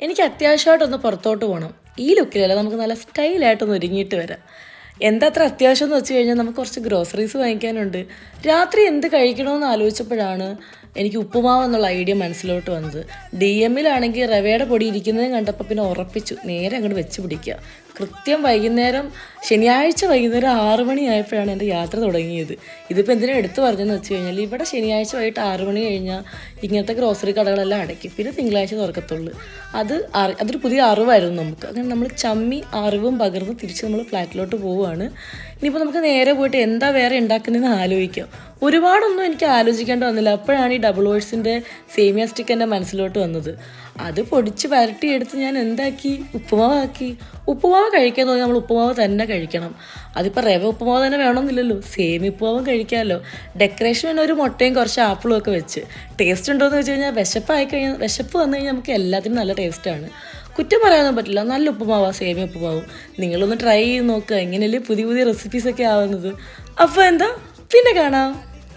എനിക്ക് അത്യാവശ്യമായിട്ടൊന്ന് പുറത്തോട്ട് പോകണം. ഈ ലുക്കിലല്ല, നമുക്ക് നല്ല സ്റ്റൈലായിട്ടൊന്ന് ഒരുങ്ങിയിട്ട് വരാം. എന്താ അത്ര അത്യാവശ്യം എന്ന് വെച്ച് കഴിഞ്ഞാൽ നമുക്ക് കുറച്ച് ഗ്രോസറീസ് വാങ്ങിക്കാനുണ്ട്. രാത്രി എന്ത് കഴിക്കണമെന്ന് ആലോചിച്ചപ്പോഴാണ് എനിക്ക് ഉപ്പുമാവ് എന്നുള്ള ഐഡിയ മനസ്സിലോട്ട് വന്നത്. DM-ലാണെങ്കിൽ റവയുടെ പൊടി ഇരിക്കുന്നതും കണ്ടപ്പോൾ പിന്നെ ഉറപ്പിച്ചു നേരെ അങ്ങോട്ട് വെച്ച് പിടിക്കുക. കൃത്യം ശനിയാഴ്ച വൈകുന്നേരം 6 മണിയായപ്പോഴാണ് എൻ്റെ യാത്ര തുടങ്ങിയത്. ഇതിപ്പോൾ എന്തിനാണ് എടുത്തു പറഞ്ഞതെന്ന് വെച്ച് കഴിഞ്ഞാൽ ഇവിടെ ശനിയാഴ്ച വൈകിട്ട് 6 മണി കഴിഞ്ഞാൽ ഇങ്ങനത്തെ ഗ്രോസറി കടകളെല്ലാം അടയ്ക്കും. പിന്നെ തിങ്കളാഴ്ച തുറക്കത്തുള്ളൂ. അതൊരു പുതിയ അറിവായിരുന്നു നമുക്ക്. അങ്ങനെ നമ്മൾ ചമ്മി അറിവും പകർന്ന് തിരിച്ച് നമ്മൾ ഫ്ലാറ്റിലോട്ട് പോവുകയാണ്. ഇനിയിപ്പോൾ നമുക്ക് നേരെ പോയിട്ട് എന്താ വേറെ ഉണ്ടാക്കുന്നതെന്ന് ആലോചിക്കാം. ഒരുപാടൊന്നും എനിക്ക് ആലോചിക്കേണ്ടി വന്നില്ല. അപ്പോഴാണ് ഈ ഡബിൾ ഓട്സിൻ്റെ സേമിയ സ്റ്റിക്ക് എൻ്റെ മനസ്സിലോട്ട് വന്നത്. അത് പൊടിച്ച് വരട്ടിയെടുത്ത് ഞാൻ എന്താക്കി, ഉപ്പുമാവാക്കി. ഉപ്പുമാവ് കഴിക്കാൻ തോന്നി നമ്മൾ ഉപ്പുമാവ് തന്നെ കഴിക്കണം. അതിപ്പോൾ റവ ഉപ്പുമാവ് തന്നെ വേണമെന്നില്ലല്ലോ, സേമിയ ഉപ്പുമാവും കഴിക്കാമല്ലോ. ഡെക്കറേഷൻ തന്നെ ഒരു മുട്ടയും കുറച്ച് ആപ്പിളും ഒക്കെ വെച്ച്. ടേസ്റ്റ് ഉണ്ടോയെന്ന് വെച്ച് കഴിഞ്ഞാൽ വിശപ്പ് വന്നു കഴിഞ്ഞാൽ നമുക്ക് എല്ലാത്തിനും നല്ല ടേസ്റ്റാണ്. കുറ്റം പറയാനൊന്നും പറ്റില്ല. നല്ല ഉപ്പുമാവാണ് സേമിയ ഉപ്പുമാവും. നിങ്ങളൊന്ന് ട്രൈ ചെയ്ത് നോക്കുക. എങ്ങനെയല്ലേ പുതിയ പുതിയ റെസിപ്പീസൊക്കെ ആവുന്നത്. അപ്പോൾ എന്താ, പിന്നെ കാണാം.